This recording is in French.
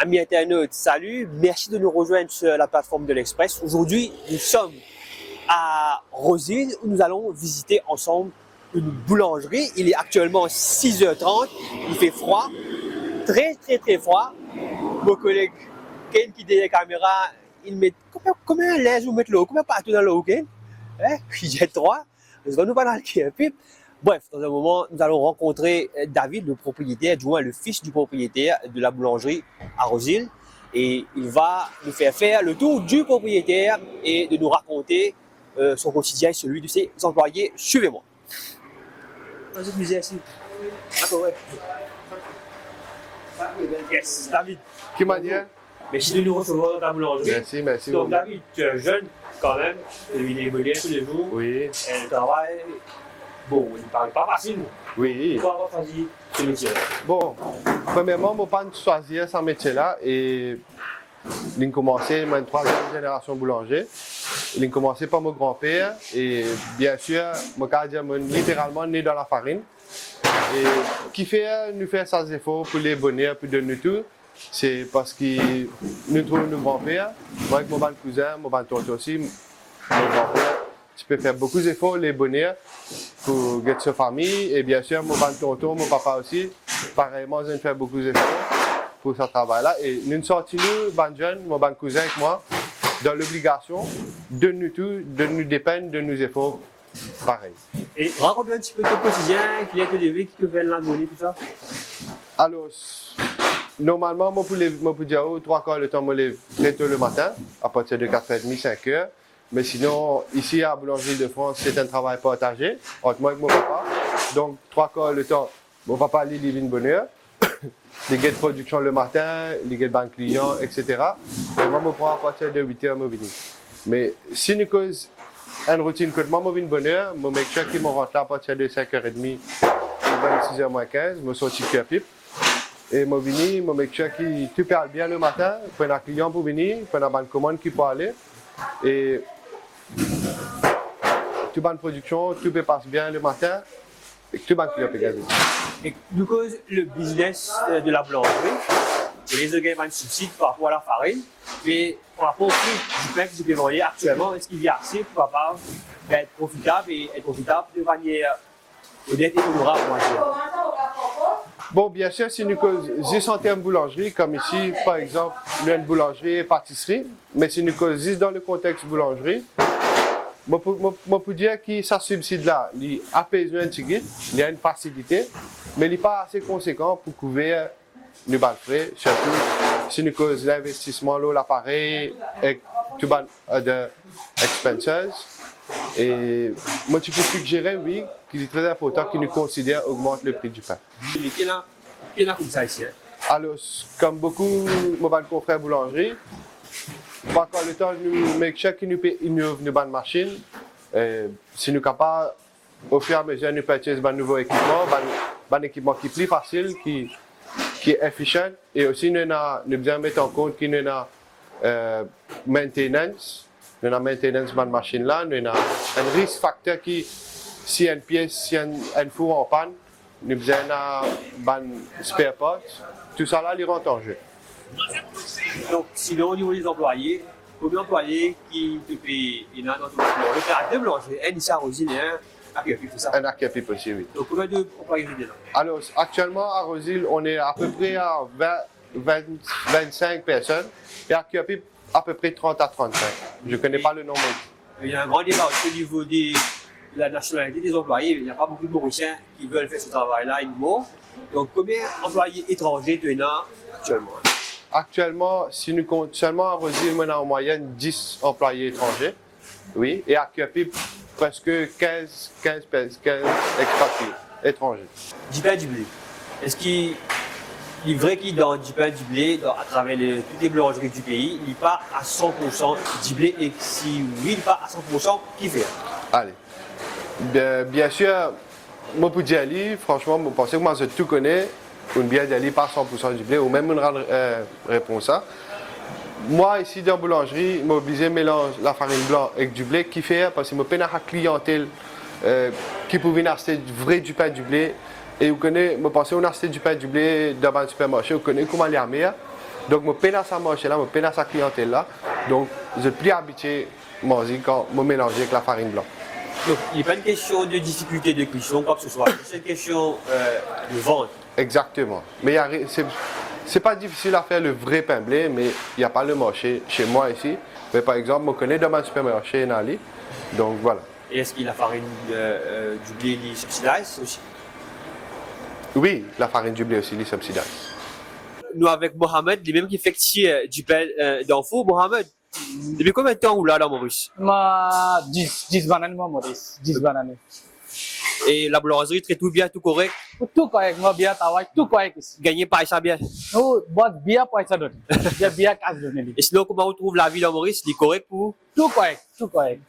Amis internautes, salut, merci de nous rejoindre sur la plateforme de l'Express. Aujourd'hui, nous sommes à Rosine où nous allons visiter ensemble une boulangerie. Il est actuellement 6h30, il fait froid, très froid. Mon collègue Ken qui est derrière la caméra, il met combien de l'aise vous mettez l'eau, combien partout dans l'eau, Ken? Il jette 3, nous allons nous parler un peu. Bref, dans un moment, nous allons rencontrer David, le propriétaire, du moins le fils du propriétaire de la boulangerie à Rosine. Et il va nous faire le tour du propriétaire et de nous raconter son quotidien et celui de ses employés. Suivez-moi. Vas-y, musée ici. D'accord, ouais. Yes, David. Qui m'a dit? Merci de nous recevoir dans ta boulangerie. Merci. Donc, David, tu es jeune quand même, il est modèle tous les jours. Oui. Et le travail, bon, il ne parle pas facile. Oui. Pourquoi avoir choisi ce métier? Bon, premièrement, je n'ai pas choisi ce métier-là et j'ai commencé ma troisième génération boulanger. J'ai commencé par mon grand-père et bien sûr, mon cardiaque littéralement né dans la farine. Et qui fait nous faire ces efforts pour les bonheurs, pour donner tout, c'est parce que nous trouvons nos grands-pères, moi avec mon bon cousin, mon bon tonton aussi, mon grand-père, tu peux faire beaucoup d'efforts, les bonheurs pour gagner sa famille et bien sûr mon bon tonton, mon papa aussi, pareillement, ils ont fait beaucoup d'efforts pour ce travail-là. Et nous sortis, bon jeune, mon bon cousin avec moi, dans l'obligation de nous tout, de nous dépendre de nos efforts. Pareil. Et raconte un petit peu ton quotidien, qui est que des vies qui te viennent l'abonner, tout ça. Alors, normalement, moi, pour dire 3 quarts le temps, je me lève très tôt le matin, à partir de 4h30, 5h. Mais sinon, ici à Boulangerie de France, c'est un travail partagé entre moi et mon papa. Donc, 3 quarts le temps, mon papa, il vit une bonne heure. Les guides de production le matin, les guides de clients, etc. Et moi, je prends à partir de 8h, je viens. Mais si nous cause une routine que moi, je viens une bonne heure, je make sure qu'ils me rentrent là à partir de 5h30, 6h moins 15, je sors à pipe. Et je viens, je make sure qu'ils tout parle bien le matin, je prends un client pour venir, je prends une commande qui peut aller. Et toute bonne production, tout peut passer bien le matin, et tout bon client peut gagner. Et du coup, le business de la boulangerie, les gens ont subside par rapport à la farine, mais par rapport au prix du pain que vous pouvez vendre actuellement, est-ce qu'il y a assez pour capable d'être profitable et être profitable de manière honnête et honorable, on va dire? Bon, bien sûr, si nous causons en termes de boulangerie, comme ici, par exemple, nous avons une boulangerie et pâtisserie, mais si nous causons dans le contexte boulangerie, je peux dire que ça subside là, il a besoin de il y a une facilité, mais il n'est pas assez conséquent pour couvrir nos balles frais, surtout si nous causons l'investissement, l'appareil et tout de expenses. Et moi, tu peux suggérer, oui, qu'il est très important que nous considérions augmenter le prix du pain. Quel a comme ça ici? Alors, comme beaucoup de mes confrères boulangerie, pas encore le temps, nous make sure que nous innovons une bonne machine. Si nous sommes capables, au fur et à mesure, nous purchasons un nouveau équipement, un équipement qui est plus facile, qui est efficient. Et aussi, nous devons mettre en compte que nous avons maintenance. Nous avons maintenance de la machine là, nous avons un risque facteur qui, si une pièce, si un four en panne, nous avons un spare part. Tout ça là, il rentre en jeu. Donc, sinon, au niveau des employés, combien d'employés qui te payent dans ton boulangerie? Le faire deux boulangers, un ici à Rosine et un à Pierrefitte, c'est ça? Un archétype aussi, oui. Donc, combien d'employés vous dedans? Alors, actuellement, à Rosine, on est à peu près à 25 personnes et à Pierrefitte, à peu près 30 à 35. Je ne connais pas le nombre. Il y a un grand débat aussi au niveau de la nationalité des employés. Il n'y a pas beaucoup de Mauriciens qui veulent faire ce travail-là anymore. Donc, combien d'employés étrangers tu as actuellement? Actuellement, si nous comptons seulement à Rosine, on a en moyenne 10 employés étrangers. Oui. Et à Pierrefitte, presque 15 expatriés étrangers. Du pain, du blé. Est-ce qu'il est vrai qu'il dans du pain, du blé, à travers toutes les boulangeries du pays, il part à 100% du blé et si oui, il part à 100%, qui fait? Allez. Bien sûr, moi pour dire, franchement, je pense que moi je tout connais. Une bière d'aller pas 100% du blé, ou même une réponse à. Moi, ici dans la boulangerie, je suis obligé de mélanger la farine blanche avec du blé. Qui fait? Parce que je peine à la clientèle qui pouvait acheter du pain du blé. Et vous connaissez, je pense qu'on a acheté du pain du blé dans un supermarché, vous connaissez comment il y a meilleur. Donc, je peine à ça marché là, je peine à sa clientèle là. Donc, je suis plus habitué à manger quand je mélange avec la farine blanche. Donc, il n'est pas une question de difficulté de cuisson, quoi que ce soit. C'est une question de vente. Exactement. Mais c'est pas difficile à faire le vrai pain blé, mais il n'y a pas le marché chez moi ici. Mais par exemple, je connais dans mon supermarché Nali. Donc voilà. Et est-ce qu'il y a la farine du blé ni subsidise aussi? Oui, la farine du blé aussi, les subsidies. Nous, avec Mohamed, les mêmes qui effectuent du pain d'info. Mohamed, depuis combien de temps vous là dans Maurice? Ma 10 bananes moi Maurice 10 bananes. Et la boulangerie traite tout bien, tout correct. Tout correct moi bien tawai tout correct ici. Gagner pas ça bien. Oh बहुत bien पैसा donné. Bien bien cash donné. Et sinon, comment on trouve la vie dans Maurice? C'est correct pour vous? Tout correct, tout correct.